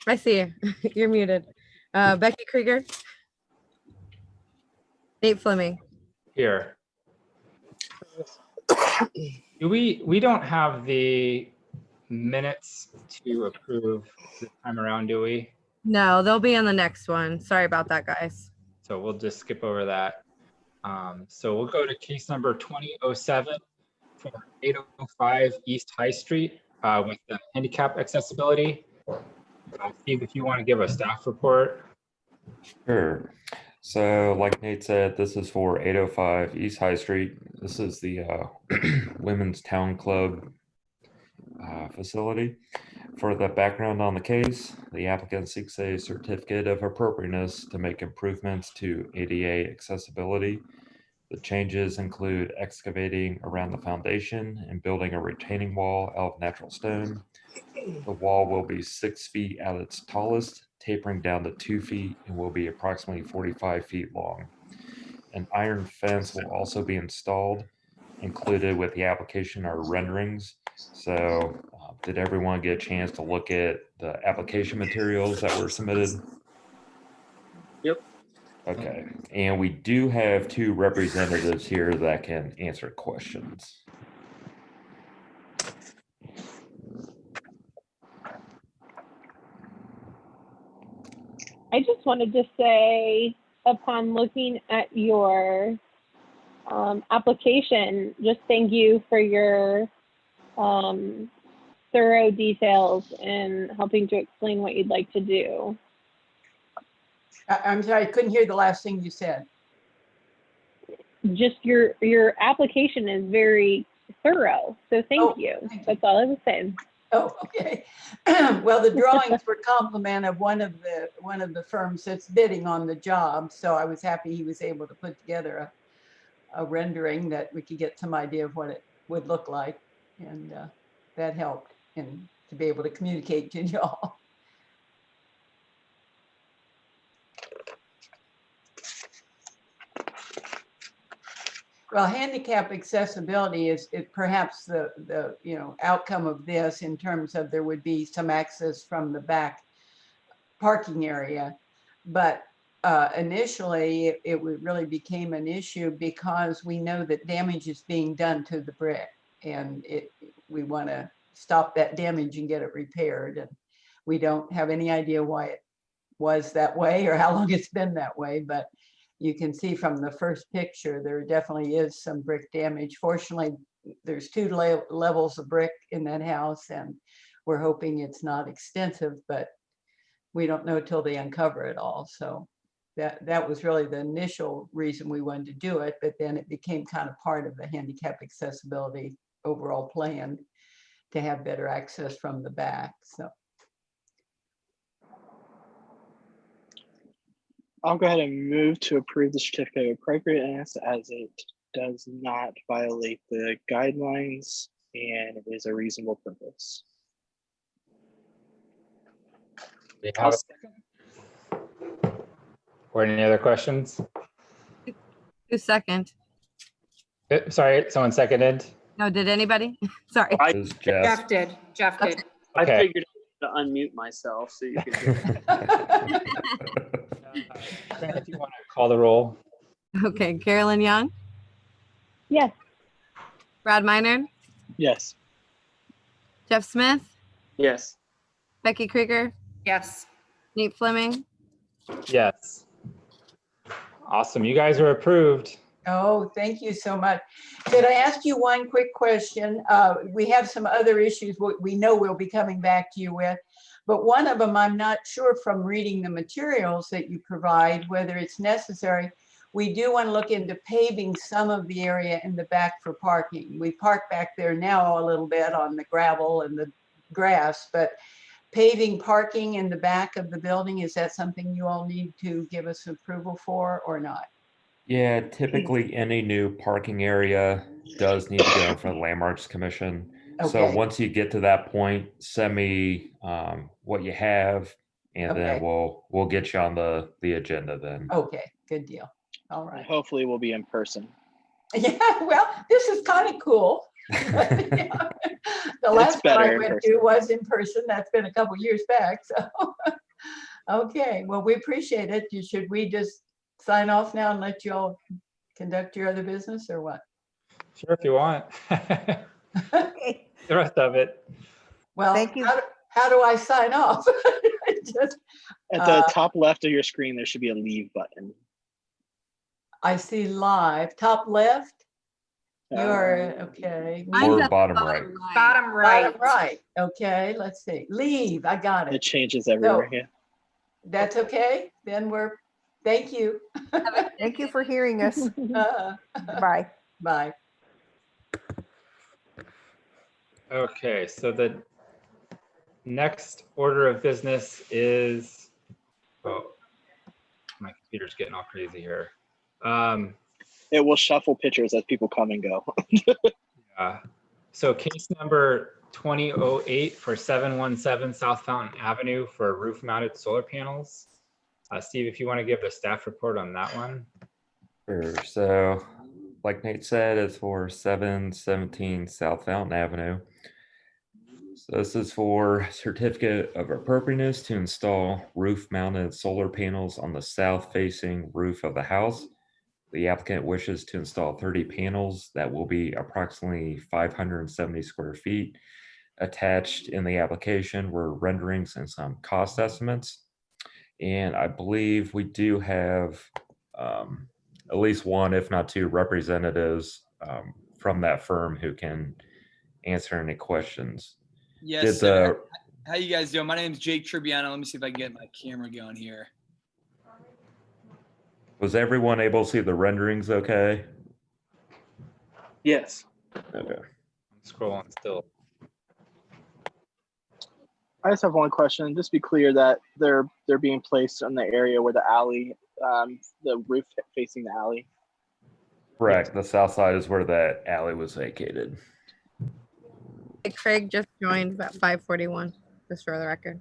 I see you. You're muted. Becky Krieger. Nate Fleming. Here. We don't have the minutes to approve this time around, do we? No, they'll be in the next one. Sorry about that, guys. So we'll just skip over that. So we'll go to case number 2007 for 805 East High Street with the handicap accessibility. Steve, if you want to give a staff report. Sure. So like Nate said, this is for 805 East High Street. This is the Women's Town Club facility. For the background on the case, the applicant seeks a certificate of appropriateness to make improvements to ADA accessibility. The changes include excavating around the foundation and building a retaining wall out of natural stone. The wall will be 6 feet at its tallest, tapering down to 2 feet, and will be approximately 45 feet long. An iron fence will also be installed. Included with the application are renderings. So did everyone get a chance to look at the application materials that were submitted? Yep. Okay, and we do have 2 representatives here that can answer questions. I just wanted to say, upon looking at your application, just thank you for your thorough details and helping to explain what you'd like to do. I'm sorry, I couldn't hear the last thing you said. Just your application is very thorough, so thank you. That's all I was saying. Oh, okay. Well, the drawings were compliment of one of the firms that's bidding on the job, so I was happy he was able to put together a rendering that we could get some idea of what it would look like, and that helped, and to be able to communicate to y'all. Well, handicap accessibility is perhaps the outcome of this, in terms of there would be some access from the back parking area, but initially it really became an issue because we know that damage is being done to the brick, and we want to stop that damage and get it repaired, and we don't have any idea why it was that way or how long it's been that way, but you can see from the first picture, there definitely is some brick damage. Fortunately, there's 2 levels of brick in that house, and we're hoping it's not extensive, but we don't know till they uncover it all. So that was really the initial reason we wanted to do it, but then it became kind of part of the handicap accessibility overall plan to have better access from the back. So I'll go ahead and move to approve the certificate of appropriateness, as it does not violate the guidelines and it is a reasonable purpose. Or any other questions? Who's second? Sorry, someone seconded. No, did anybody? Sorry. Jeff did. Jeff did. I Okay. figured to unmute myself so you could hear. If you want to call the roll. Okay, Carolyn Young, Yes. Brad Minard, Yes. Jeff Smith, Yes. Becky Krieger, Yes. Nate Fleming. Yes. Awesome. You guys are approved. oh, thank you so much. Could I ask you one quick question? We have some other issues we know we'll be coming back to you with, but one of them, I'm not sure from reading the materials that you provide, whether it's necessary. We do want to look into paving some of the area in the back for parking. We park back there now a little bit on the gravel and the grass, but paving parking in the back of the building, is that something you all need to give us approval for or not? Yeah, typically any new parking area does need to go in front of the Landmarks Commission. So Okay. once you get to that point, send me what you have, and then we'll get you on the agenda then. Okay, good deal. All right. Hopefully we'll be in person. Yeah, well, this is kind of cool. Yeah. The last one I better in went person. to was in person. That's been a couple years back, so. Okay, well, we appreciate it. Should we just sign off now and let you all conduct your other business or what? Sure, if you want. The Okay. rest of it. Well, Thank you. how do I sign off? Just, At the top left of your screen, there should be a leave button. I see live, top left. You're, okay. Mine's Or at the bottom right. Bottom right. Bottom right, okay, let's see, leave, I got It it. changes everywhere. Yeah. That's okay, then thank you. Thank you for hearing us. Uh, Bye. Bye. Okay, so the next order of business is, oh, my computer's getting all crazy here. It will shuffle pictures as people come and go. So case number 2008 for 717 South Fountain Avenue for roof mounted solar panels. Steve, if you want to give the staff report on that one. Sure. So, like Nate said, it's for 717 South Fountain Avenue. So this is for certificate of appropriateness to install roof-mounted solar panels on the south-facing roof of the house. The applicant wishes to install 30 panels that will be approximately 570 square feet. Attached in the application were renderings and some cost estimates. And I believe we do have at least one, if not two, representatives from that firm who can answer any questions. Yes, sir. How you guys doing? My name is Jake Tribbiano. Let me see if I can get my camera going here. Was everyone able to see the renderings okay? Yes. Okay. I'm scrolling still. I just have one question. Just be clear that they're being placed in the area where the alley, the roof facing the alley. Correct. The south side is where that alley was vacated. Hey, Craig just joined at 5:41, just for the record.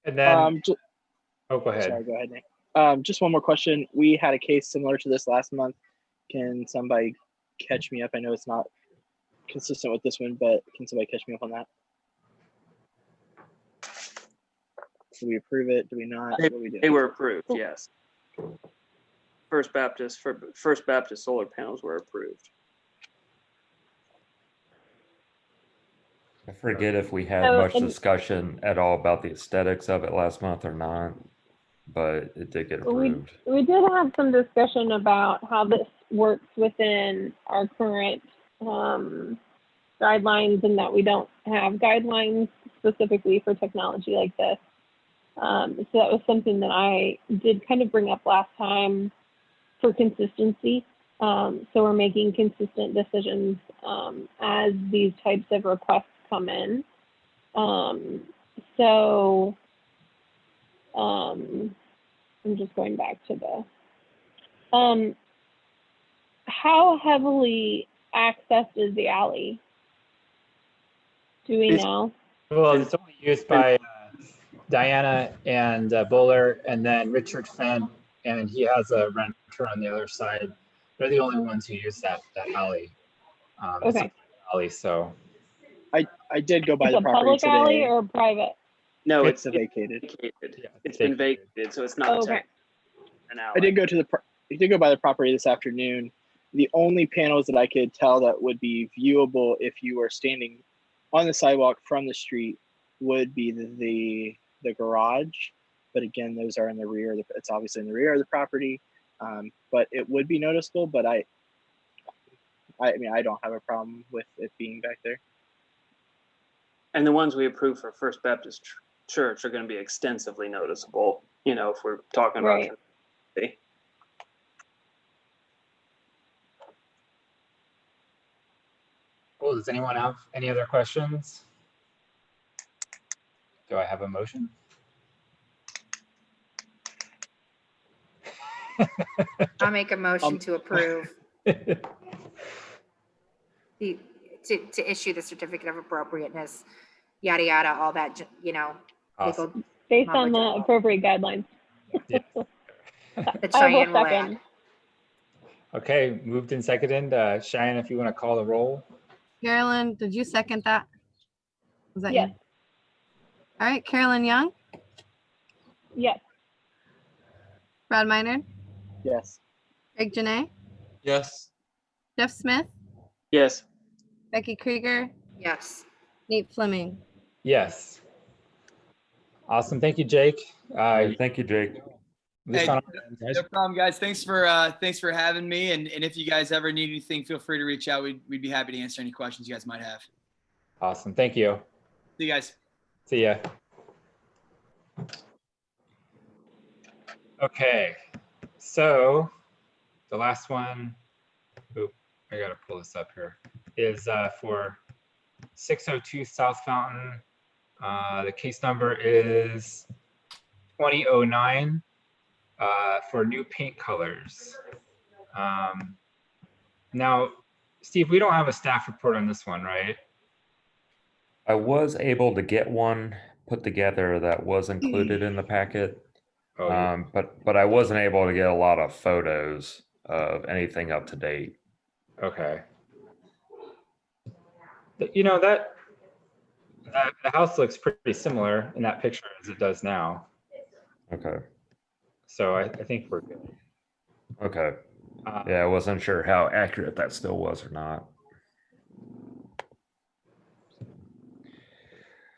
And then, Just, oh, go ahead. sorry, go ahead, Nate. Just one more question. We had a case similar to this last month. Can somebody catch me up? I know it's not consistent with this one, but can somebody catch me up on that? Do we approve it? Do we not? What do we do? They were approved, yes. First Baptist solar panels were approved. I forget if we had So, much and- discussion at all about the aesthetics of it last month or not, but it did get approved. We did have some discussion about how this works within our current guidelines, and that we don't have guidelines specifically for technology like this. So that was something that I did kind of bring up last time for consistency. So we're making consistent decisions as these types of requests come in. So I'm just going back to the, how heavily accessed is the alley? Do we know? Well, it's only used by Diana and Buller, and then Richard Fenn, and he has a renter on the other side. They're the only ones who use that alley. It's Okay. a alley, so. I did go by It's the a property public today. alley or private? No, It's it's vacated. vacated. Yeah, It's been vacated, so it's not Okay. technically an alley. I did go by the property this afternoon. The only panels that I could tell that would be viewable if you were standing on the sidewalk from the street would be the garage. But again, those are in the rear. It's obviously in the rear of the property, but it would be noticeable. But I mean, I don't have a problem with it being back there. And the ones we approved for First Baptist Church are going to be extensively noticeable, you know, if we're talking about Right. consistency. Cool. Does anyone have any other questions? Do I have a motion? I'll make a motion to approve to issue the certificate of appropriateness, yada, yada, all that, you know, Awesome. legal. Based on Mumbo the jumbo. appropriate guidelines. Yeah. The I will Cheyenne will second. add. Okay, moved and seconded. Cheyenne, if you want to call the roll. Carolyn, did you second that? Was that Yes. you? All right, Carolyn Young, Yes. Brad Minard, Yes. Craig Janae, Yes. Jeff Smith, Yes. Becky Krieger, Yes. Nate Fleming. Yes. Awesome. Thank you, Jake. Thank you, Jake. This Hey, on- no problem, guys. Thanks for having me. And if you guys ever need anything, feel free to reach out. We'd be happy to answer any questions you guys might have. Awesome. Thank you. See you guys. See ya. Okay, so the last one, oop, I gotta pull this up here, is for 602 South Fountain. The case number is 2009 for new paint colors. Now, Steve, we don't have a staff report on this one, right? I was able to get one put together that was included in the packet. Oh, yeah. But I wasn't able to get a lot of photos of anything up to date. Okay. You know, that the house looks pretty similar in that picture as it does now. Okay. So I think we're good. Okay. Yeah, I wasn't sure how accurate that still was or not.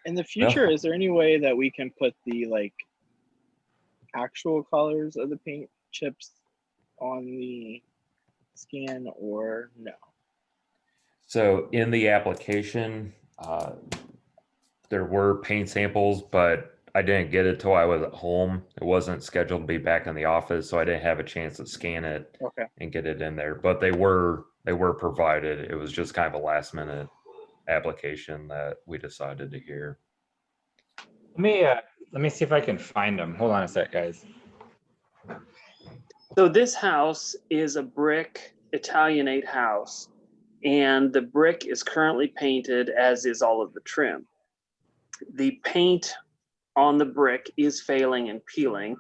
In the future, is there any way that we can put the like actual colors of the paint chips on the scan or no? So in the application, there were paint samples, but I didn't get it till I was at home. It wasn't scheduled to be back in the office, so I didn't have a chance to scan it Okay. and get it in there. But they were provided. It was just kind of a last minute application that we decided to hear. Let me see if I can find them. Hold on a sec, guys. So this house is a brick Italianate house, and the brick is currently painted, as is all of the trim. The paint on the brick is failing and peeling,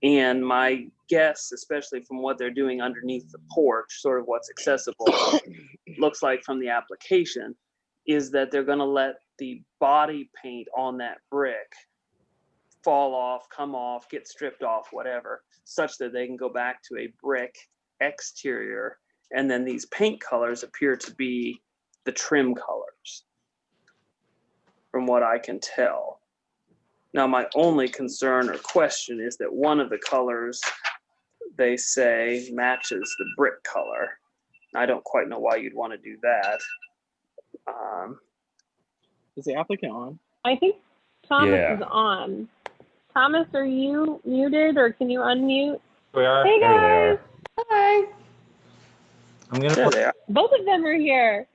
and my guess, especially from what they're doing underneath the porch, sort of what's accessible, looks like from the application, is that they're going to let the body paint on that brick fall off, come off, get stripped off, whatever, such that they can go back to a brick exterior. And then these paint colors appear to be the trim colors, from what I can tell. Now, my only concern or question is that one of the colors they say matches the brick color. I don't quite know why you'd want to do that. Is the applicant on? I think Thomas Yeah. is on. Thomas, are you muted or can you unmute? We are. Hey There they guys. are. Hi. I'm gonna there they are. Both of them are here.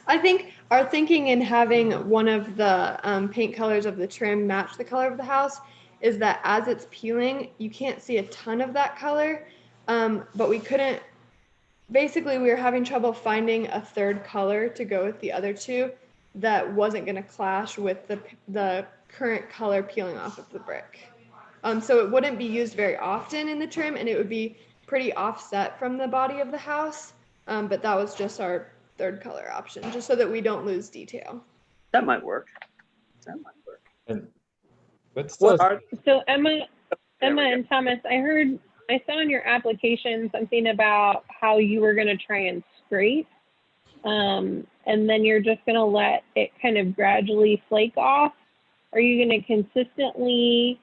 I think our thinking in having one of the paint colors of the trim match the color of the house is that as it's peeling, you can't see a ton of that color, but we couldn't. Basically, we were having trouble finding a third color to go with the other two that wasn't going to clash with the current color peeling off of the brick. So it wouldn't be used very often in the trim, and it would be pretty offset from the body of the house. But that was just our third color option, just so that we don't lose detail. That might work. That might work. And what's What the, are So Emma There we go. and Thomas, I saw in your application something about how you were going to try and scrape, and then you're just going to let it kind of gradually flake off. Are you going to consistently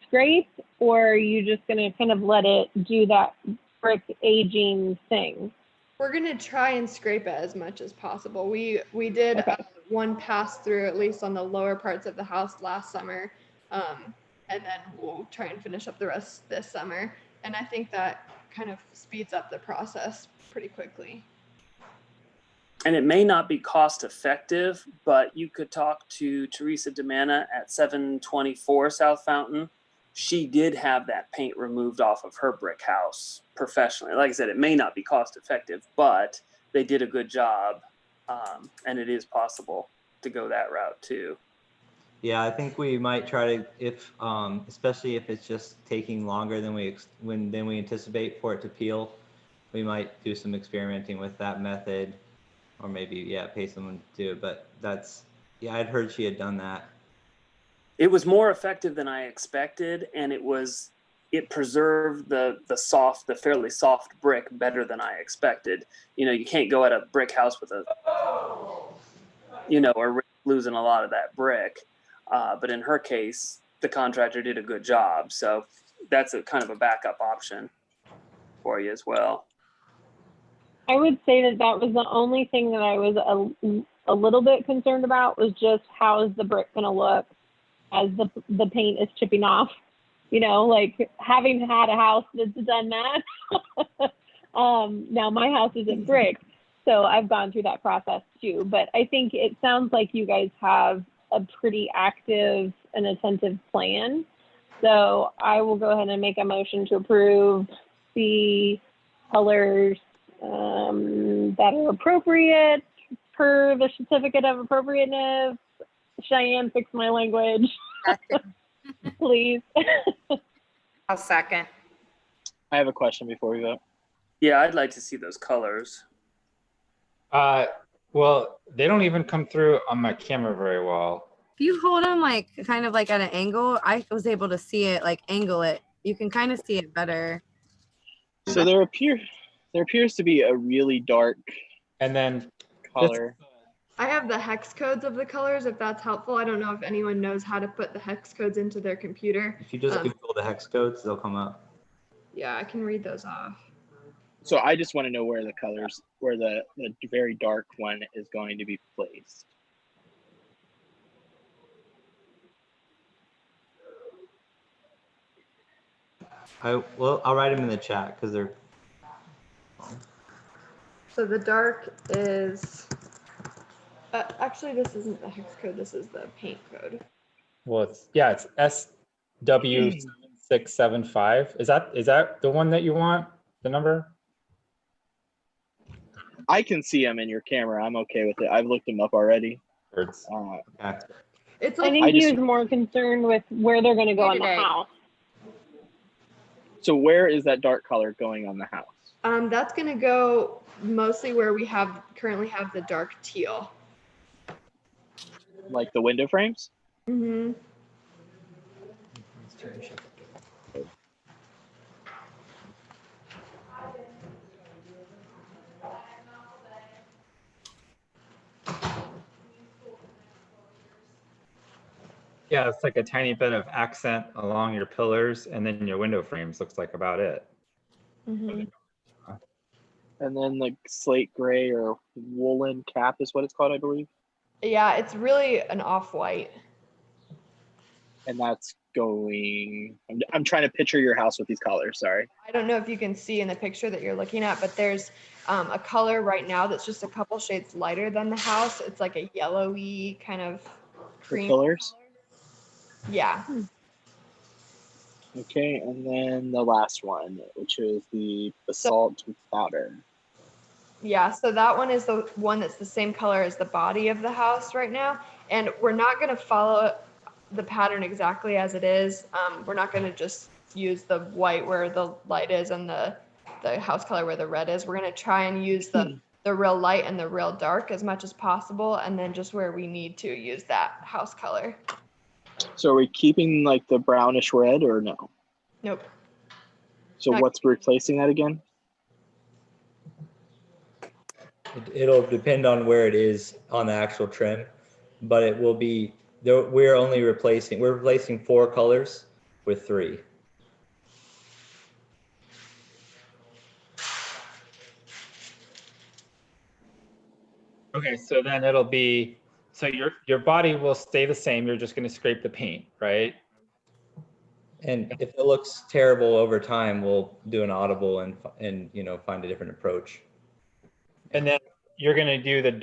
scrape, or are you just going to kind of let it do that brick aging thing? We're gonna try and scrape it as much as possible. We did one pass through, at least on the lower parts of the house last summer, and then we'll try and finish up the rest this summer. And I think that kind of speeds up the process pretty quickly. and it may not be cost effective, but you could talk to Teresa DeMana at 724 South Fountain. She did have that paint removed off of her brick house professionally. Like I said, it may not be cost effective, but they did a good job, and it is possible to go that route too. Yeah, I think we might try to, if especially if it's just taking longer than we anticipate for it to peel, we might do some experimenting with that method, or maybe, yeah, pay someone to do it. But that's, yeah, I'd heard she had done that. It was more effective than I expected, and it preserved the fairly soft brick better than I expected. You know, you can't go at a brick house with or losing a lot of that brick. But in her case, the contractor did a good job. So that's a kind of a backup option for you as well. I would say that was the only thing that I was a little bit concerned about, was just how is the brick going to look as the paint is chipping off. You know, like having had a house that's done that. Now my house isn't brick, so I've gone through that process too. But I think it sounds like you guys have a pretty active and attentive plan. So I will go ahead and make a motion to approve the colors that are appropriate per the certificate of appropriateness. Cheyenne, fix my language. Please. I'll second. I have a question before we vote. Yeah, I'd like to see those colors. Well, they don't even come through on my camera very well. If you hold them like kind of like at an angle, I was able to see it, like angle it. You can kind of see it better. So there appears to be a really dark And then color. I have the hex codes of the colors, if that's helpful. I don't know if anyone knows how to put the hex codes into their computer. If you just Google the hex codes, they'll come up. Yeah, I can read those off. So I just want to know where the colors, where the very dark one is going to be placed. I'll write them in the chat because they're. So the dark is, actually this isn't the hex code, this is the paint code. Well, it's SW7675. Is that the one that you want? The number? I can see them in your camera. I'm okay with it. I've looked them up already. It's I like, think he was more concerned with where they're going to go on the house. So where is that dark color going on the house? that's gonna go mostly where we currently have the dark teal. Like the window frames? Mm-hmm. Yeah, it's like a tiny bit of accent along your pillars, and then your window frames looks like about it. Mm-hmm. And then the slate gray or woolen cap is what it's called, I believe. Yeah, it's really an off-white. And that's going, I'm trying to picture your house with these colors, sorry. I don't know if you can see in the picture that you're looking at, but there's a color right now that's just a couple shades lighter than the house. It's like a yellowy kind of cream. The pillars? Yeah. Okay, and then the last one, which is the basalt powder. Yeah, so that one is the one that's the same color as the body of the house right now. And we're not going to follow the pattern exactly as it is. We're not going to just use the white where the light is and the house color where the red is. We're going to try and use the real light and the real dark as much as possible. And then just where we need to use that house color. So are we keeping like the brownish red or no? Nope. So what's replacing that again? It'll depend on where it is on the actual trim, but it will be, we're replacing 4 colors with 3. Okay, so then it'll be, so your body will stay the same. You're just going to scrape the paint, right? And if it looks terrible over time, we'll do an audible and find a different approach. And then you're going to do the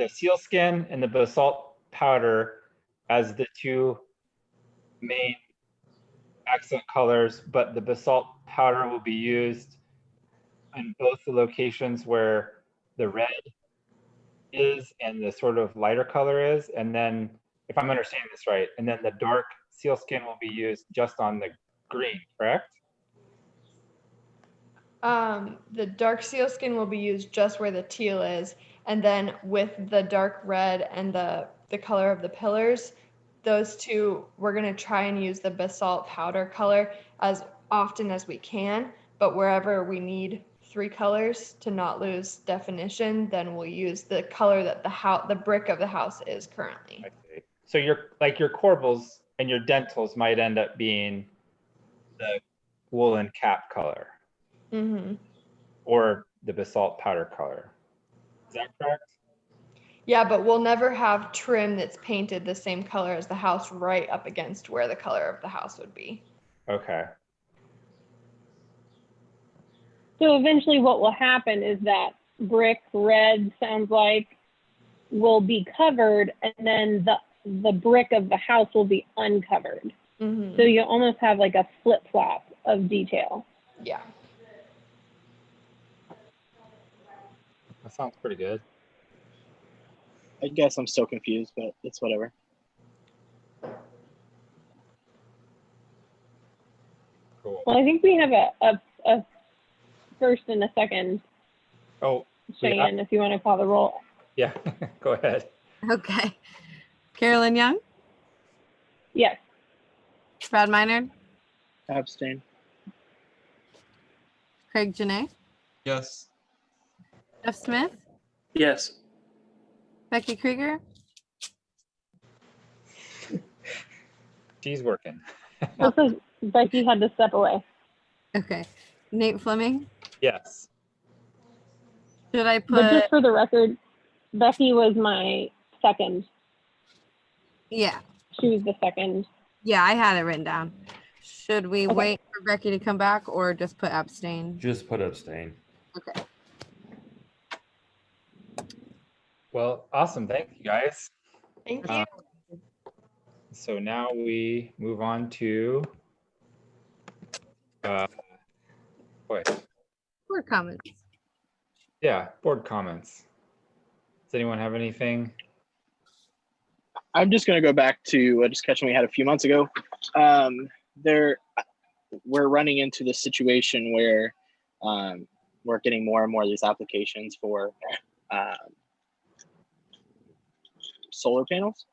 sealskin and the basalt powder as the 2 main accent colors, but the basalt powder will be used in both the locations where the red is and the sort of lighter color is. And then, if I'm understanding this right, and then the dark sealskin will be used just on the green, correct? The dark sealskin will be used just where the teal is, and then with the dark red and the color of the pillars, those two, we're gonna try and use the basalt powder color as often as we can, but wherever we need 3 colors to not lose definition, then we'll use the color that the brick of the house is currently. I see. So your corbels and your dentals might end up being the woolen cap color Mm-hmm. or the basalt powder color. Is that correct? Yeah, but we'll never have trim that's painted the same color as the house right up against where the color of the house would be. Okay. So eventually what will happen is that brick red sounds like will be covered, and then the brick of the house will be uncovered. Mm-hmm. So you almost have like a flip-flop of detail. Yeah. That sounds pretty good. I guess I'm still confused, but it's whatever. Cool. Well, I think we have a first and a second. Oh, Cheyenne, if you want to call the roll. yeah. Go ahead. Okay. Carolyn Young, Yes. Brad Minard, Abstain. Craig Janae, Yes. Jeff Smith, Yes. Becky Krieger, She's working. Also, Becky had to step away. okay, Nate Fleming. Yes. Should I put? But just for the record, Becky was my second. Yeah. She was the second. Yeah, I had it written down. Should we Okay. wait for Becky to come back or just put abstain? Just put abstain. Okay. Well, awesome. Thank you, guys. Thank you. So now we move on to boy, Board comments. yeah, board comments. Does anyone have anything? I'm just going to go back to a discussion we had a few months ago. We're running into this situation where we're getting more and more of these applications for solar panels.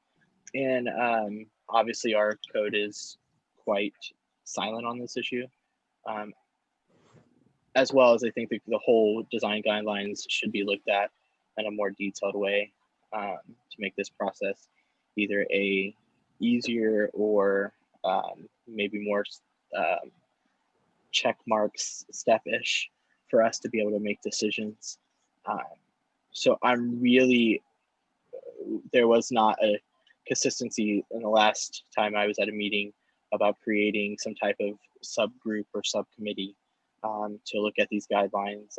And obviously our code is quite silent on this issue. As well as I think the whole design guidelines should be looked at in a more detailed way to make this process either easier or maybe more check marks step-ish for us to be able to make decisions. So I'm really, there was not a consistency in the last time I was at a meeting about creating some type of subgroup or subcommittee to look at these guidelines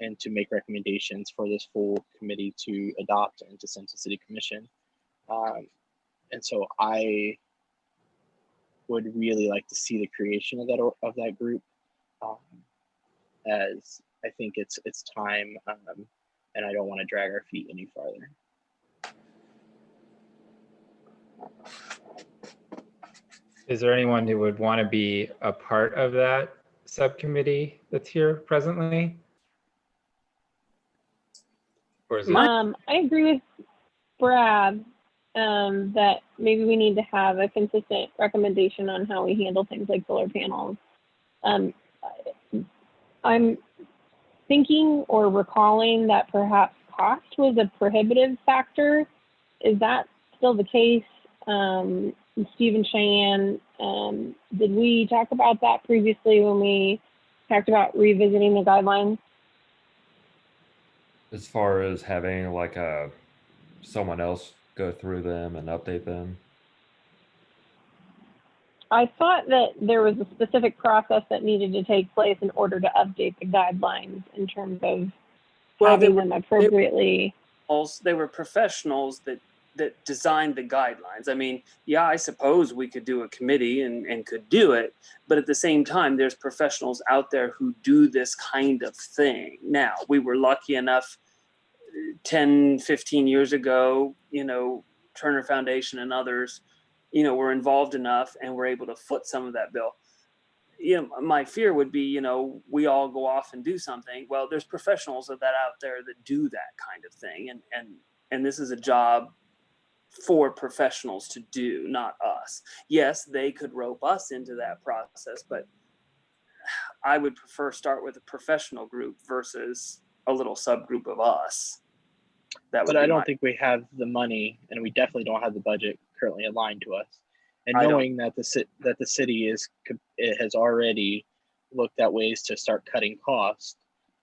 and to make recommendations for this full committee to adopt and to send to City Commission. And so I would really like to see the creation of that group, as I think it's time, and I don't want to drag our feet any farther. Is there anyone who would want to be a part of that subcommittee that's here presently? Or is it? I agree with Brad that maybe we need to have a consistent recommendation on how we handle things like solar panels. I'm thinking or recalling that perhaps cost was a prohibitive factor. Is that still the case? Steve and Cheyenne, did we talk about that previously when we talked about revisiting the guidelines? As far as having like someone else go through them and update them. I thought that there was a specific process that needed to take place in order to update the guidelines in terms of having them appropriately. They were professionals that designed the guidelines. I mean, yeah, I suppose we could do a committee and could do it, but at the same time, there's professionals out there who do this kind of thing. Now, we were lucky enough 10, 15 years ago, Turner Foundation and others, were involved enough and were able to foot some of that bill. my fear would be, we all go off and do something. Well, there's professionals of that out there that do that kind of thing. And this is a job for professionals to do, not us. Yes, they could rope us into that process, but I would prefer start with a professional group versus a little subgroup of us. But I don't think we have the money, and we definitely don't have the budget currently aligned to us. And knowing that the city has already looked at ways to start cutting costs,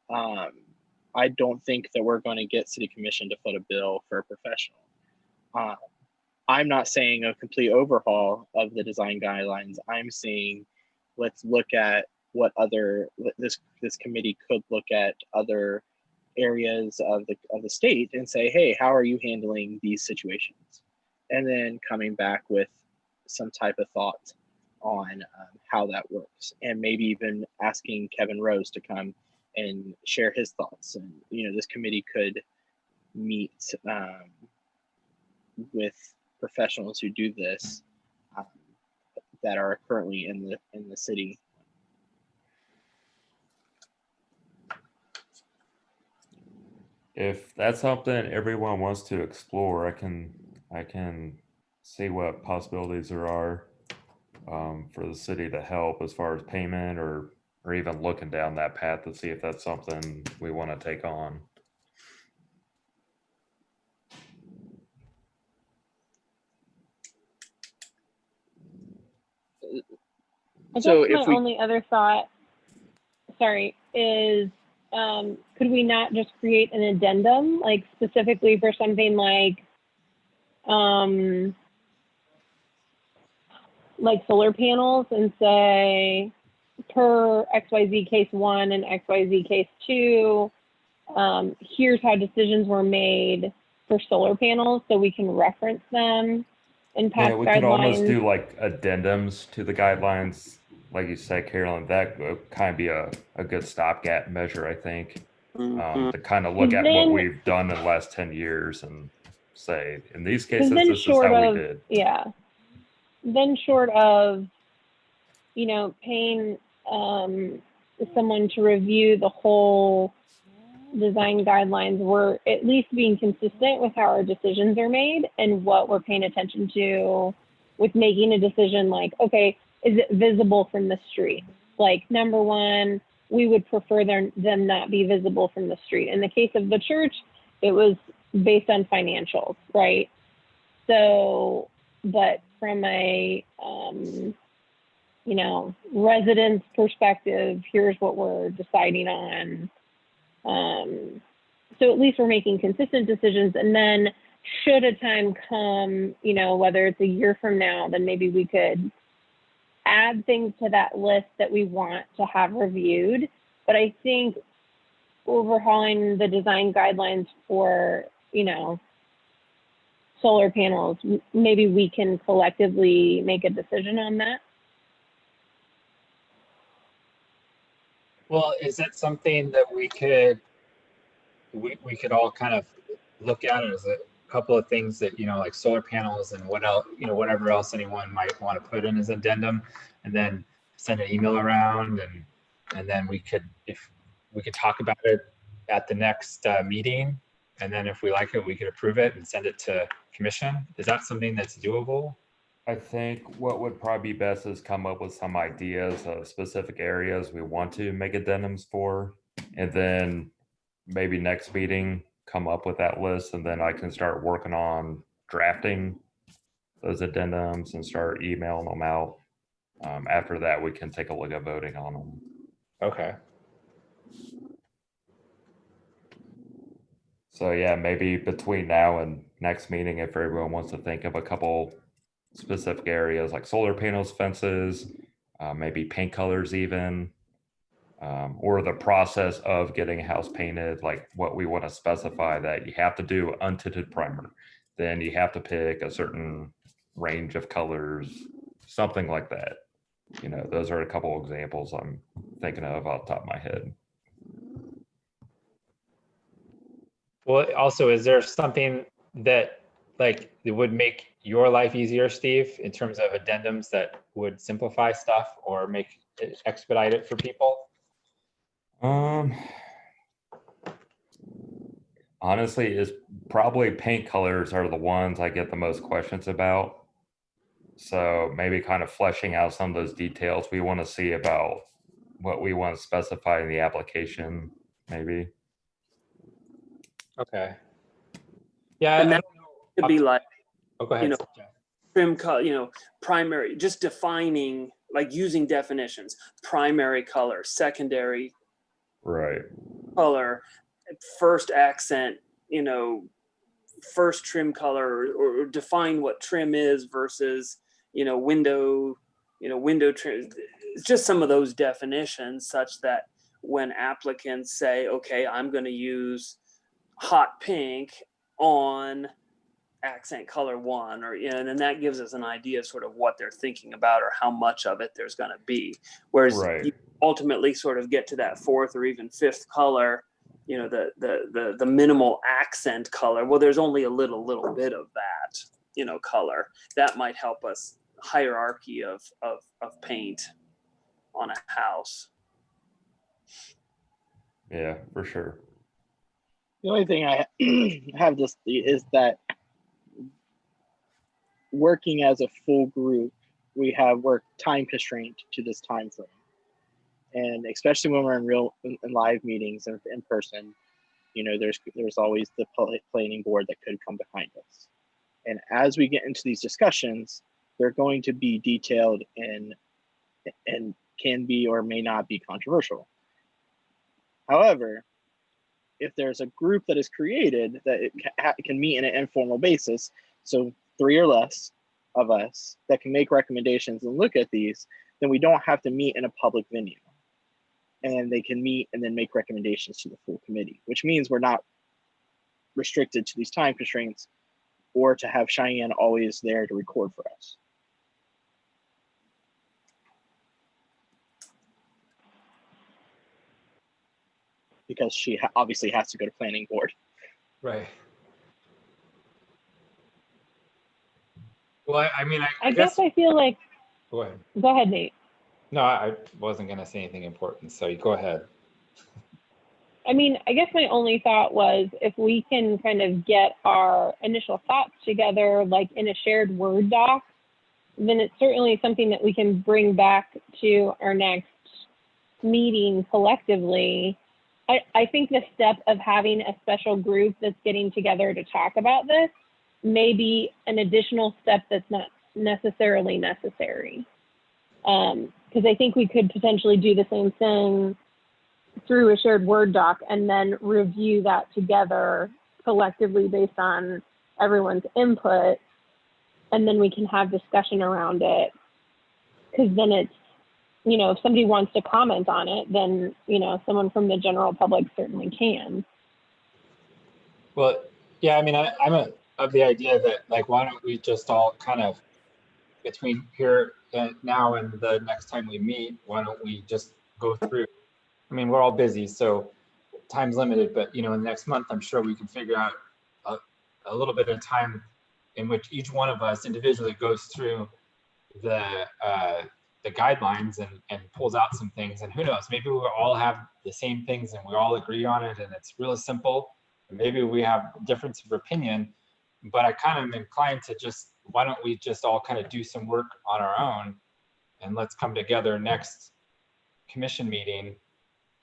I don't think that we're going to get city commission to foot a bill for a professional. I'm not saying a complete overhaul of the design guidelines. I'm saying let's look at what this committee could look at other areas of the state and say, hey, how are you handling these situations? And then coming back with some type of thought on how that works, and maybe even asking Kevin Rose to come and share his thoughts. And this committee could meet with professionals who do this that are currently in the city. If that's something everyone wants to explore, I can see what possibilities there are for the city to help as far as payment or even looking down that path to see if that's something we want to take on. I guess my only other thought, is could we not just create an addendum, like specifically for something like solar panels, and say per XYZ case 1 and XYZ case 2, here's how decisions were made for solar panels, so we can reference them in past we guidelines. could almost do like addendums to the guidelines, like you said, Carolyn. That would kind of be a good stopgap measure, I think, to kind of look at what we've done in the last 10 years and say, in these cases, this is how we did. Yeah. Then short of, paying someone to review the whole design guidelines, we're at least being consistent with how our decisions are made and what we're paying attention to with making a decision like, okay, is it visible from the street? Like, number one, we would prefer them not be visible from the street. In the case of the church, it was based on financials, right? So, but from a, residents' perspective, here's what we're deciding on. So at least we're making consistent decisions. And then should a time come, whether it's a year from now, then maybe we could add things to that list that we want to have reviewed. But I think overhauling the design guidelines for, solar panels, maybe we can collectively make a decision on that. Well, is that something that we could all kind of look at as a couple of things that, like solar panels and what else, whatever else anyone might want to put in as addendum, and then send an email around, and then we could talk about it at the next meeting, and then if we like it, we could approve it and send it to commission. Is that something that's doable? I think what would probably be best is come up with some ideas of specific areas we want to make addendums for, and then maybe next meeting come up with that list, and then I can start working on drafting those addendums and start emailing them out. After that, we can take a look at voting on them. Okay. So yeah, maybe between now and next meeting, if everyone wants to think of a couple specific areas like solar panels, fences, maybe paint colors even, or the process of getting a house painted, like what we want to specify that you have to do untinted primer. Then you have to pick a certain range of colors, something like that. Those are a couple examples I'm thinking of off the top of my head. Well, also, is there something that it would make your life easier, Steve, in terms of addendums that would simplify stuff or make expedite it for people? Honestly, is probably paint colors are the ones I get the most questions about. So maybe kind of fleshing out some of those details we want to see about what we want to specify in the application, maybe. Okay. Yeah, And I that don't know. could be like, Oh, go ahead. you know, Jeff. trim color, you know, primary, just defining, like using definitions, primary color, secondary Right. color, first accent, you know, first trim color, or define what trim is versus, you know, window trim. It's just some of those definitions such that when applicants say, okay, I'm going to use hot pink on accent color 1, or, you know, and then that gives us an idea of sort of what they're thinking about or how much of it there's going to be. Whereas Right. you ultimately sort of get to that 4th or even 5th color, you know, the minimal accent color. Well, there's only a little bit of that, you know, color that might help us hierarchy of paint on a house. Yeah, for sure. The only thing I have this is that working as a full group, we're time constrained to this time frame, and especially when we're in live meetings and in person, you know, there's always the planning board that could come behind us. And as we get into these discussions, they're going to be detailed and can be or may not be controversial. However, if there's a group that is created that it can meet in an informal basis, so 3 or less of us that can make recommendations and look at these, then we don't have to meet in a public venue. And they can meet and then make recommendations to the full committee, which means we're not restricted to these time constraints or to have Cheyenne always there to record for us. Because she obviously has to go to planning board. Right. Well, I mean, I guess I feel like. Go ahead. Go ahead, Nate. No, I wasn't going to say anything important, so you go ahead. I mean, I guess my only thought was if we can kind of get our initial thoughts together, like in a shared Word doc, then it's certainly something that we can bring back to our next meeting collectively. I think the step of having a special group that's getting together to talk about this may be an additional step that's not necessarily necessary. Because I think we could potentially do the same thing through a shared Word doc and then review that together collectively based on everyone's input. And then we can have discussion around it. Because then it's, you know, if somebody wants to comment on it, then, you know, someone from the general public certainly can. Well, yeah, I mean, I'm of the idea that, like, why don't we just all kind of, between here and now and the next time we meet, why don't we just go through? I mean, we're all busy, so time's limited, but, you know, in the next month, I'm sure we can figure out a little bit of time in which each one of us individually goes through the guidelines and pulls out some things. And who knows, maybe we all have the same things and we all agree on it and it's really simple. Maybe we have difference of opinion, but I kind of am inclined to just, why don't we just all kind of do some work on our own, and let's come together next commission meeting,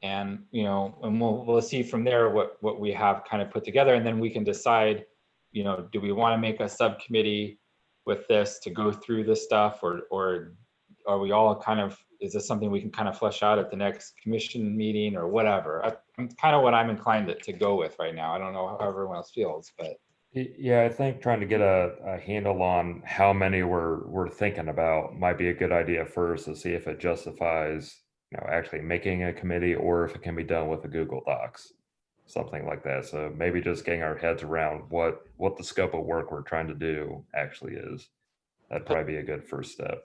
and, you know, and we'll see from there what we have kind of put together, and then we can decide, you know, do we want to make a subcommittee with this to go through this stuff, or are we all kind of, is this something we can kind of flesh out at the next commission meeting or whatever? I'm kind of what I'm inclined to go with right now. I don't know how everyone else feels, but. Yeah, I think trying to get a handle on how many we're thinking about might be a good idea first, to see if it justifies, you know, actually making a committee, or if it can be done with a Google Docs, something like that. So maybe just getting our heads around what the scope of work we're trying to do actually is. That'd probably be a good first step.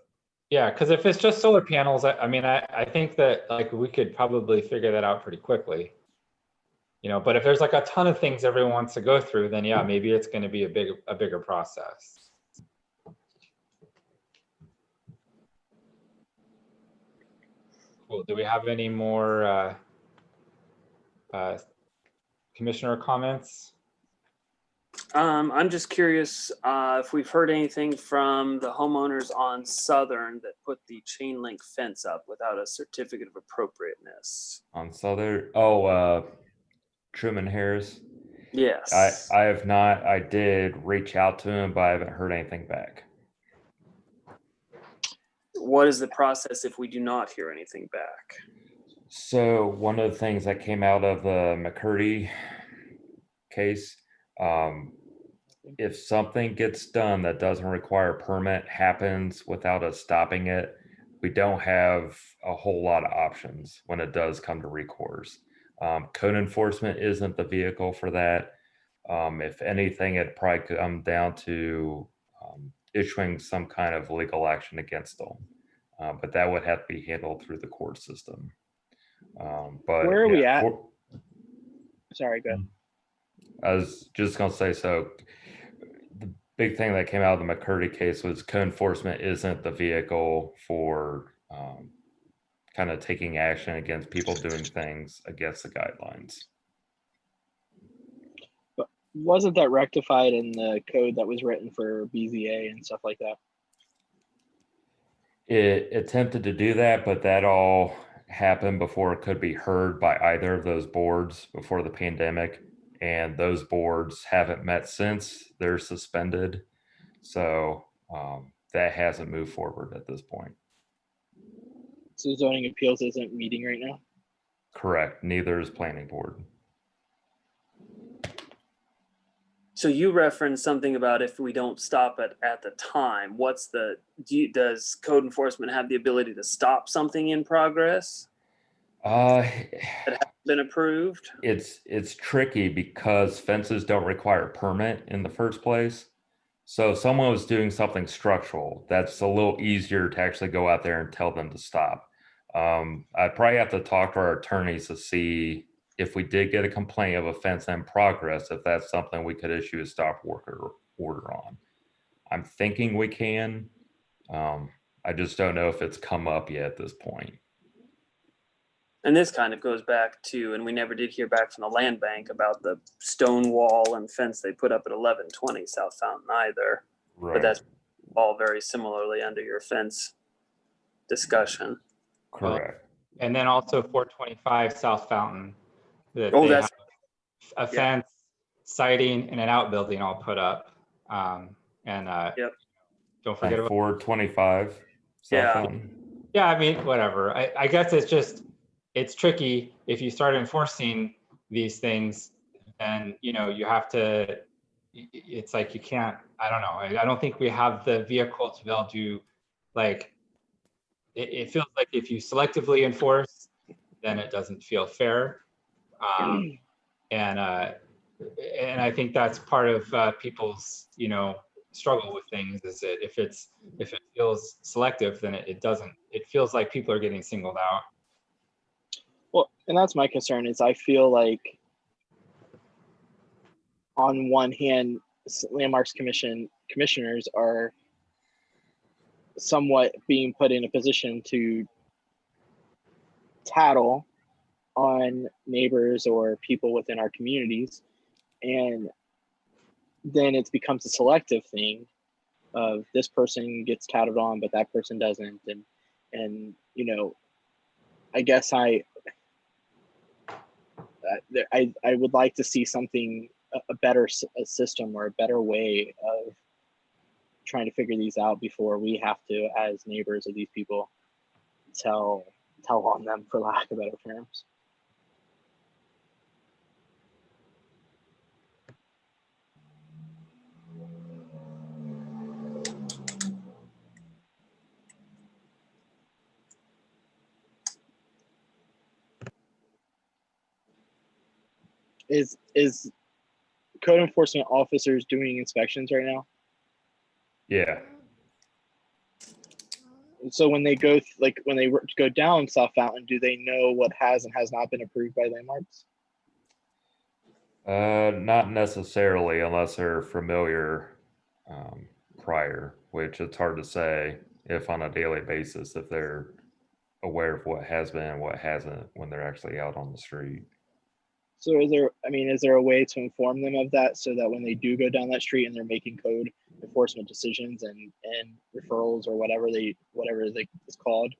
Yeah, because if it's just solar panels, I mean, I think that, like, we could probably figure that out pretty quickly. You know, but if there's like a ton of things everyone wants to go through, then yeah, maybe it's going to be a bigger process. Cool. Do we have any more commissioner comments? I'm just curious if we've heard anything from the homeowners on Southern that put the chain link fence up without a certificate of appropriateness. On Southern, Truman Harris. Yes. I have not. I did reach out to him, but I haven't heard anything back. What is the process if we do not hear anything back? So one of the things that came out of the McCurdy case, if something gets done that doesn't require a permit happens without us stopping it, we don't have a whole lot of options when it does come to recourse. Code enforcement isn't the vehicle for that. If anything, it'd probably come down to issuing some kind of legal action against them. But that would have to be handled through the court system. But where are we yeah, at? Sorry, go ahead. I was just going to say, so the big thing that came out of the McCurdy case was code enforcement isn't the vehicle for kind of taking action against people doing things against the guidelines. But wasn't that rectified in the code that was written for BZA and stuff like that? It attempted to do that, but that all happened before it could be heard by either of those boards before the pandemic. And those boards haven't met since. They're suspended. So that hasn't moved forward at this point. So zoning appeals isn't meeting right now? Correct. Neither is planning board. So you referenced something about if we don't stop it at the time, what's the, does code enforcement have the ability to stop something in progress that hasn't been approved? It's tricky because fences don't require a permit in the first place. So if someone was doing something structural, that's a little easier to actually go out there and tell them to stop. I'd probably have to talk to our attorneys to see if we did get a complaint of a fence in progress, if that's something we could issue a stop work order on. I'm thinking we can. I just don't know if it's come up yet at this point. And this kind of goes back to, and we never did hear back from the land bank about the stone wall and fence they put up at 1120 South Fountain either. Right. But that's all very similarly under your fence discussion. Correct. And then also 425 South Fountain, that Oh, they that's have a fence, siding, and an outbuilding all put up. Don't forget about 425 South Fountain. Yeah, I mean, whatever. I guess it's just, it's tricky if you start enforcing these things, and you have to, it's like you can't, I don't know. I don't think we have the vehicle to be able to, like, it feels like if you selectively enforce, then it doesn't feel fair. And I think that's part of people's, struggle with things, is that if it feels selective, then it feels like people are getting singled out. Well, and that's my concern, is I feel like on one hand, Landmarks commissioners are somewhat being put in a position to tattle on neighbors or people within our communities, and then it becomes a selective thing of this person gets tattled on but that person doesn't, and I guess I would like to see something, a better system or a better way of trying to figure these out before we have to, as neighbors of these people, tell on them, for lack of better terms. Is code enforcement officers doing inspections right now? Yeah. So when they go when they go down South Fountain, do they know what has and has not been approved by Landmarks? Not necessarily, unless they're familiar prior, which it's hard to say if on a daily basis if they're aware of what has been and what hasn't when they're actually out on the street. So is there a way to inform them of that so that when they do go down that street and they're making code enforcement decisions and referrals or whatever it's called,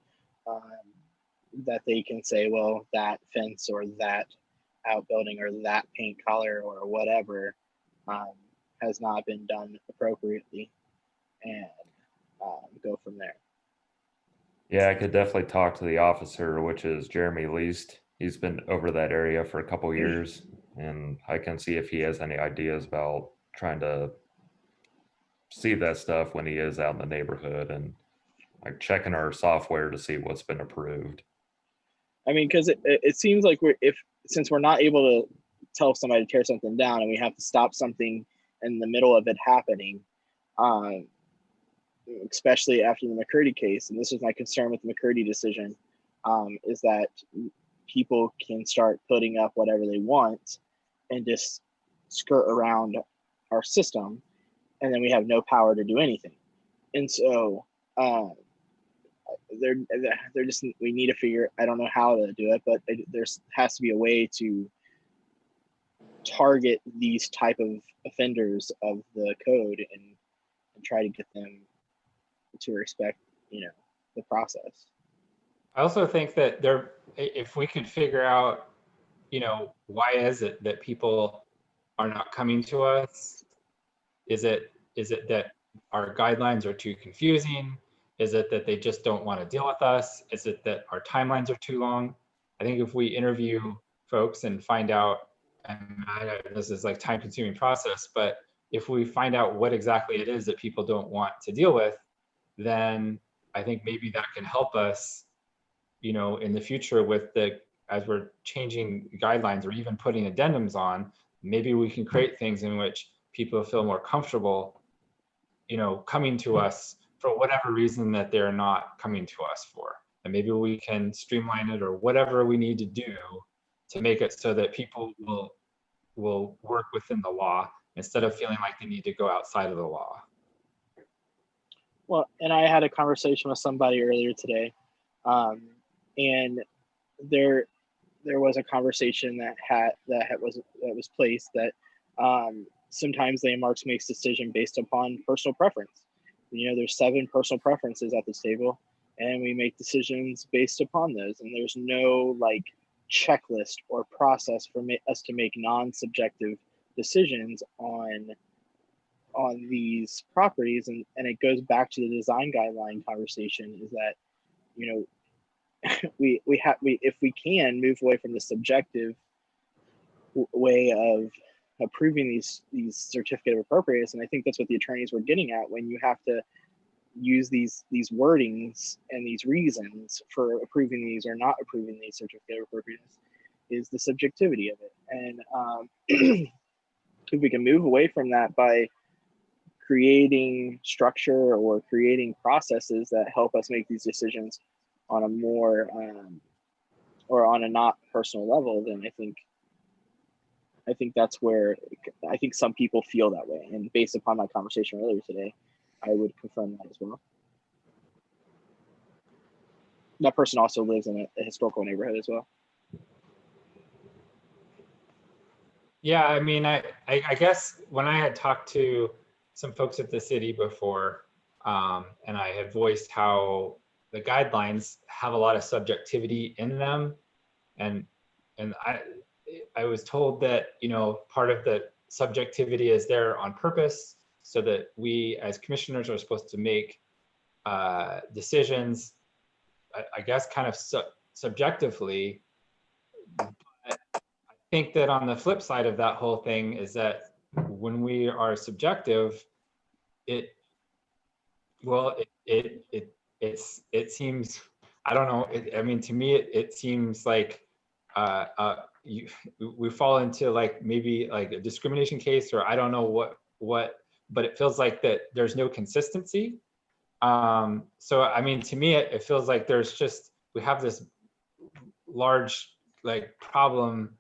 that they can say, well, that fence or that outbuilding or that paint color or whatever has not been done appropriately, and go from there. Yeah, I could definitely talk to the officer, which is Jeremy Least. He's been over that area for a couple years, and I can see if he has any ideas about trying to see that stuff when he is out in the neighborhood and like checking our software to see what's been approved. I mean, because it seems like since we're not able to tell somebody to tear something down and we have to stop something in the middle of it happening, especially after the McCurdy case, and this is my concern with the McCurdy decision, is that people can start putting up whatever they want and just skirt around our system, and then we have no power to do anything. And so they're just, we need to figure, I don't know how to do it, but there has to be a way to target these type of offenders of the code and try to get them to respect, the process. I also think that if we could figure out, why is it that people are not coming to us? Is it that our guidelines are too confusing? Is it that they just don't want to deal with us? Is it that our timelines are too long? I think if we interview folks and find out, and I know this is like time-consuming process, but if we find out what exactly it is that people don't want to deal with, then I think maybe that can help us, in the future as we're changing guidelines or even putting addendums on, maybe we can create things in which people feel more comfortable, coming to us for whatever reason that they're not coming to us for. And maybe we can streamline it or whatever we need to do to make it so that people will work within the law instead of feeling like they need to go outside of the law. Well, and I had a conversation with somebody earlier today, and there was a conversation that was placed that sometimes landmarks makes decision based upon personal preference. There's 7 personal preferences at this table, and we make decisions based upon those. And there's no like checklist or process for us to make non-subjective decisions on these properties. And it goes back to the design guideline conversation, is that, if we can move away from the subjective way of approving these certificate of appropriateness, and I think that's what the attorneys were getting at when you have to use these wordings and these reasons for approving these or not approving these certificate of appropriateness, is the subjectivity of it. And if we can move away from that by creating structure or creating processes that help us make these decisions on a more or on a not personal level, then I think that's where I think some people feel that way. And based upon my conversation earlier today, I would confirm that as well. That person also lives in a historical neighborhood as well. Yeah, I mean, I guess when I had talked to some folks at the city before, and I had voiced how the guidelines have a lot of subjectivity in them, and I was told that, part of the subjectivity is there on purpose so that we as commissioners are supposed to make decisions, I guess, kind of subjectively. But I think that on the flip side of that whole thing is that when we are subjective, it seems, I don't know, I mean, to me, it seems like we fall into like maybe like a discrimination case, or I don't know what, but it feels like that there's no consistency. So, I mean, to me, it feels like we have this large like problem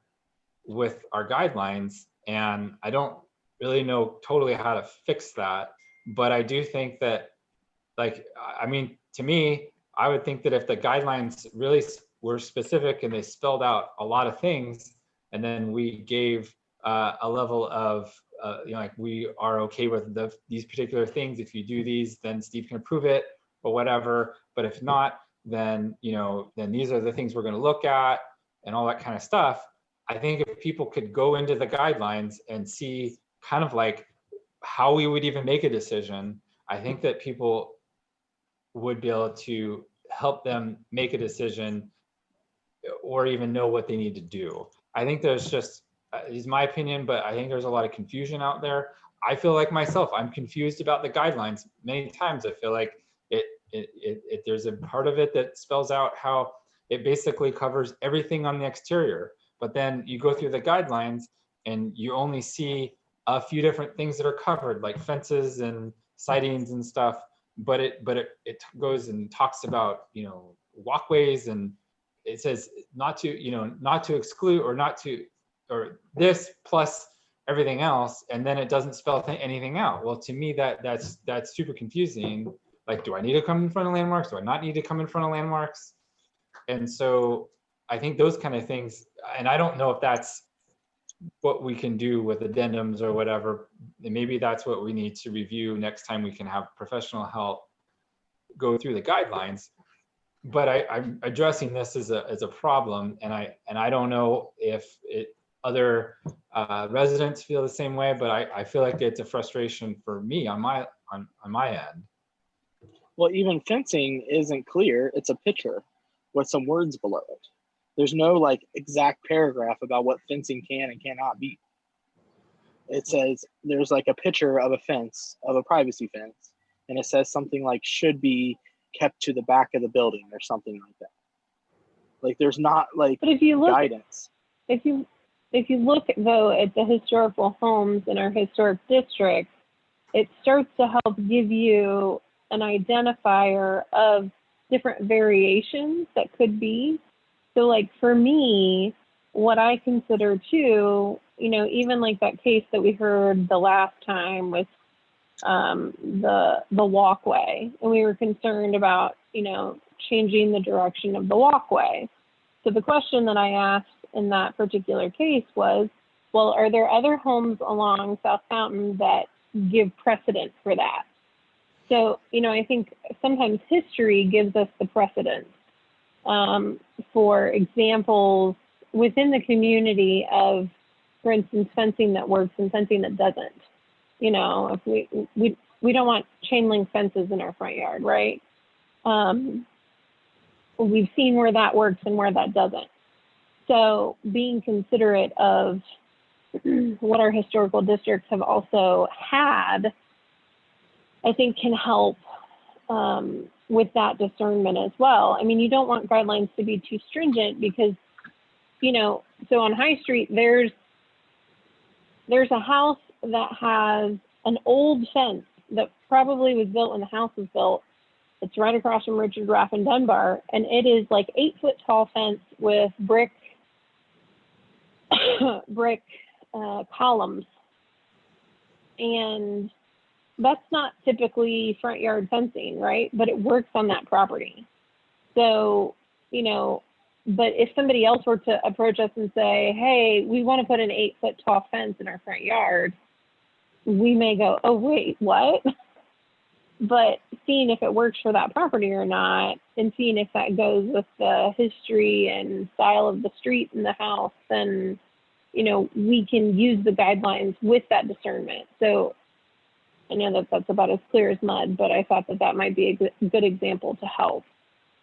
with our guidelines, and I don't really know totally how to fix that. But I do think that, like, I mean, to me, I would think that if the guidelines really were specific and they spelled out a lot of things, and then we gave a level of, like we are okay with these particular things. If you do these, then Steve can approve it or whatever. But if not, then, then these are the things we're going to look at and all that kind of stuff. I think if people could go into the guidelines and see kind of like how we would even make a decision, I think that people would be able to help them make a decision or even know what they need to do. I think there's just, is my opinion, but I think there's a lot of confusion out there. I feel like myself, I'm confused about the guidelines. Many times I feel like there's a part of it that spells out how it basically covers everything on the exterior. But then you go through the guidelines and you only see a few different things that are covered, like fences and sidings and stuff. But it goes and talks about, walkways, and it says not to exclude, or this plus everything else, and then it doesn't spell anything out. Well, to me, that's super confusing. Like, do I need to come in front of landmarks? Do I not need to come in front of landmarks? And so I think those kind of things, and I don't know if that's what we can do with addendums or whatever. And maybe that's what we need to review next time. We can have professional help go through the guidelines. But I'm addressing this as a problem, and I don't know if other residents feel the same way, but I feel like it's a frustration for me on my end. Well, even fencing isn't clear. It's a picture with some words below it. There's no like exact paragraph about what fencing can and cannot be. It says there's like a picture of a fence, of a privacy fence, and it says something like should be kept to the back of the building or something like that. Like there's not like but if you look, guidance. If you look though at the historical homes in our historic district, it starts to help give you an identifier of different variations that could be. So like for me, what I consider too, even like that case that we heard the last time with the walkway, and we were concerned about, changing the direction of the walkway. So the question that I asked in that particular case was, well, are there other homes along South Fountain that give precedent for that? So, I think sometimes history gives us the precedent for examples within the community of, for instance, fencing that works and fencing that doesn't. If we don't want chain link fences in our front yard, right? We've seen where that works and where that doesn't. So being considerate of what our historical districts have also had, I think can help with that discernment as well. I mean, you don't want guidelines to be too stringent because, so on High Street, there's a house that has an old fence that probably was built when the house was built. It's right across from Richard Raff and Dunbar, and it is like 8-foot tall fence with brick columns. And that's not typically front yard fencing, right? But it works on that property. So, but if somebody else were to approach us and say, hey, we want to put an 8-foot tall fence in our front yard, we may go, oh, wait, what? But seeing if it works for that property or not, and seeing if that goes with the history and style of the street and the house, then, we can use the guidelines with that discernment. So I know that that's about as clear as mud, but I thought that might be a good example to help.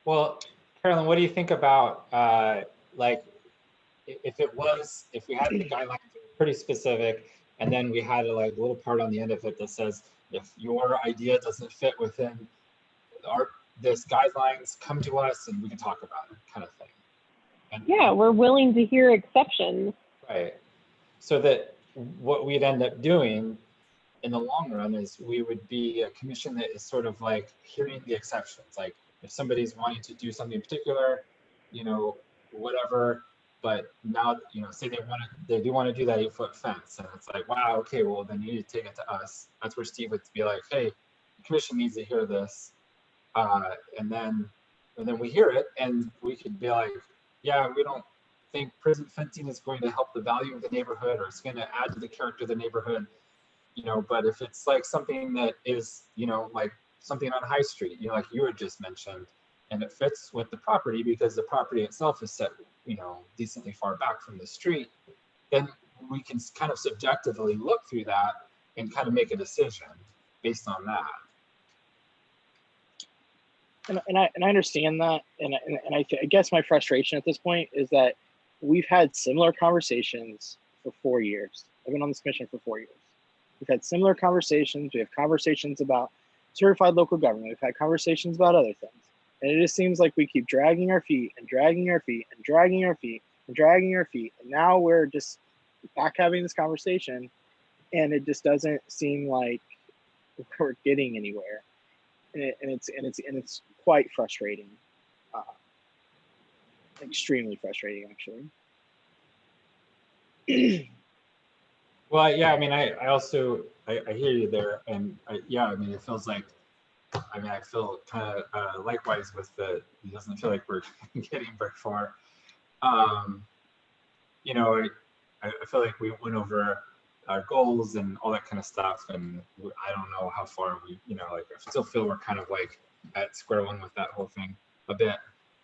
Well, Carolyn, what do you think about like if we had the guidelines pretty specific, and then we had a little part on the end of it that says if your idea doesn't fit within this guidelines, come to us and we can talk about it, kind of thing. And, yeah, we're willing to hear exceptions. Right. So that what we'd end up doing in the long run is we would be a commission that is sort of like hearing the exceptions. Like if somebody's wanting to do something in particular, whatever, but now, say they do want to do that 8-foot fence, and it's like, wow, okay, well then you need to take it to us. That's where Steve would be like, hey, the commission needs to hear this. And then and then we hear it and we could be like, yeah, we don't think prison fencing is going to help the value of the neighborhood or it's going to add to the character of the neighborhood, you know, but if it's like something that is, you know, like something on High Street, you know, like you had just mentioned, and it fits with the property because the property itself is set, you know, decently far back from the street, then we can kind of subjectively look through that and kind of make a decision based on that. And I understand that, and I guess my frustration at this point is that we've had similar conversations for 4 years. I've been on this commission for 4 years. We've had similar conversations. We have conversations about certified local government. We've had conversations about other things, and it just seems like we keep dragging our feet and dragging our feet and dragging our feet and dragging our feet, and now we're just back having this conversation, and it just doesn't seem like we're getting anywhere. And it's quite frustrating, extremely frustrating, actually. Well, yeah, I mean, I also hear you there, and yeah, I mean, it feels like, I mean, I feel kind of likewise with it doesn't feel like we're getting very far. You know, I feel like we went over our goals and all that kind of stuff, and I don't know how far we, you know, like I still feel we're kind of like at square one with that whole thing a bit.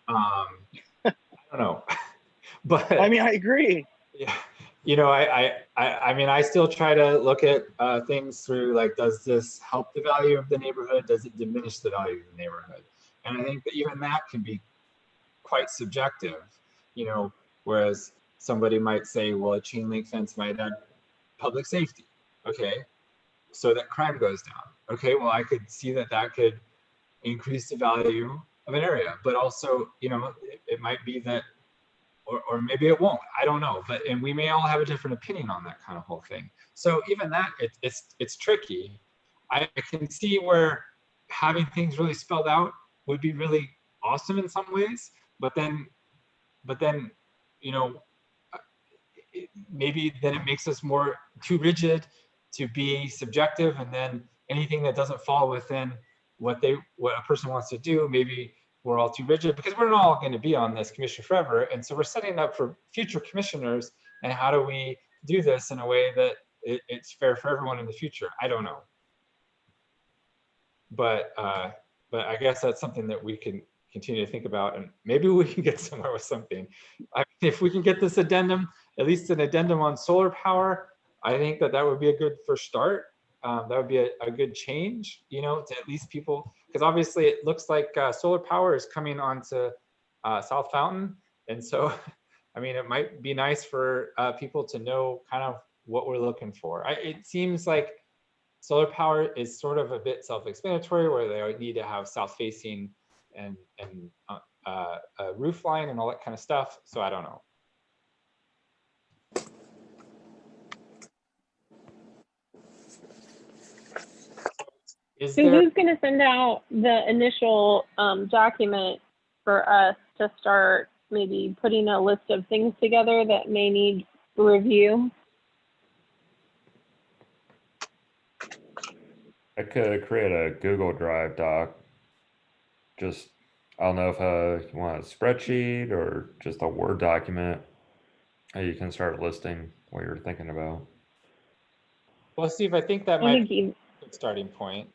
I don't know, but I mean, I agree. Yeah, you know, I mean, I still try to look at things through like, does this help the value of the neighborhood? Does it diminish the value of the neighborhood? And I think that even that can be quite subjective, you know, whereas somebody might say, well, a chain link fence might add public safety. Okay, so that crime goes down. Okay, well, I could see that that could increase the value of an area, but also, you know, it might be that, or maybe it won't, I don't know, but, and we may all have a different opinion on that kind of whole thing. So even that, it's tricky. I can see where having things really spelled out would be really awesome in some ways, but then, you know, maybe then it makes us more too rigid to be subjective, and then anything that doesn't fall within what a person wants to do, maybe we're all too rigid, because we're not all going to be on this commission forever. And so we're setting up for future commissioners, and how do we do this in a way that it's fair for everyone in the future? I don't know. But I guess that's something that we can continue to think about, and maybe we can get somewhere with something. If we can get this addendum, at least an addendum on solar power, I think that would be a good first start. That would be a good change, you know, to at least people, because obviously it looks like solar power is coming onto South Fountain. And so, I mean, it might be nice for people to know kind of what we're looking for. It seems like solar power is sort of a bit self-explanatory, where they need to have south-facing and a roof line and all that kind of stuff. So I don't know. So who's going to send out the initial document for us to start maybe putting a list of things together that may need review? I could create a Google Drive doc. Just, I don't know if you want a spreadsheet or just a Word document. You can start listing what you're thinking about. Well, Steve, I think that might be a good starting point.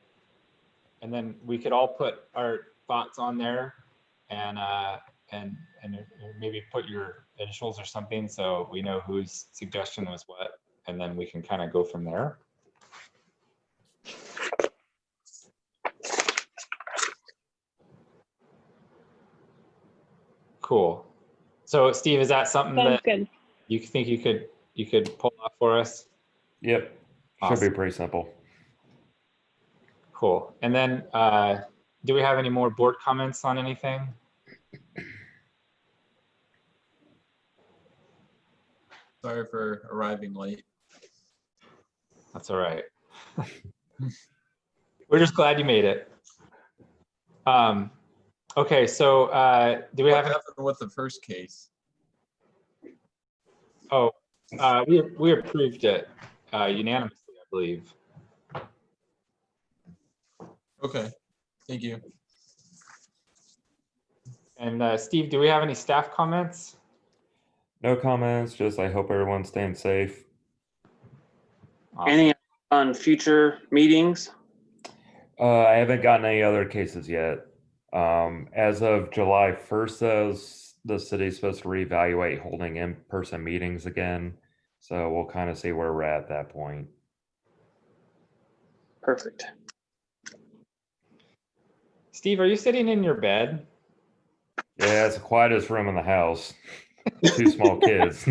And then we could all put our thoughts on there, and maybe put your initials or something, so we know whose suggestion was what, and then we can kind of go from there. Cool. So Steve, is that something that you think you could pull off for us? Yep. Awesome. Should be pretty simple. Cool. And then do we have any more board comments on anything? Sorry for arriving late. That's all right. We're just glad you made it. Okay, so do we What have happened with the first case? Oh, we approved it unanimously, I believe. Okay, thank you. And Steve, do we have any staff comments? No comments, just I hope everyone's staying safe. Awesome. Any on future meetings? I haven't gotten any other cases yet. As of July 1st, the city's supposed to reevaluate holding in-person meetings again. So we'll kind of see where we're at that point. Perfect. Steve, are you sitting in your bed? Yeah, it's the quietest room in the house. 2 small kids.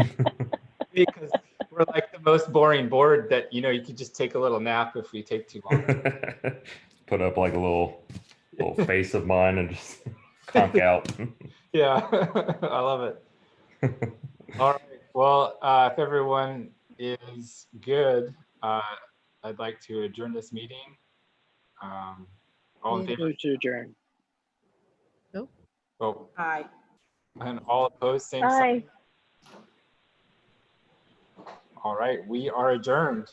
Because we're like the most boring board that, you could just take a little nap if we take too long. Put up like a little face of mine and just conk out. Yeah, I love it. All right. Well, if everyone is good, I'd like to adjourn this meeting. All in favor? Move to adjourn. Oh, Aye. and all opposed, same sign. All right, we are adjourned.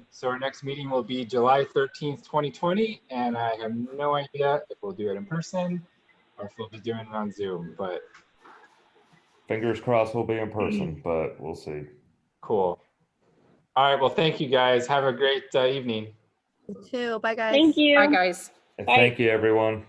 So our next meeting will be July 13th, 2020, and I have no idea if we'll do it in person or if we'll be doing it on Zoom, but Fingers crossed we'll be in person, but we'll see. cool. All right, well, thank you guys. Have a great evening. You too. Bye, guys. Thank you. Bye, guys. And Bye. thank you, everyone.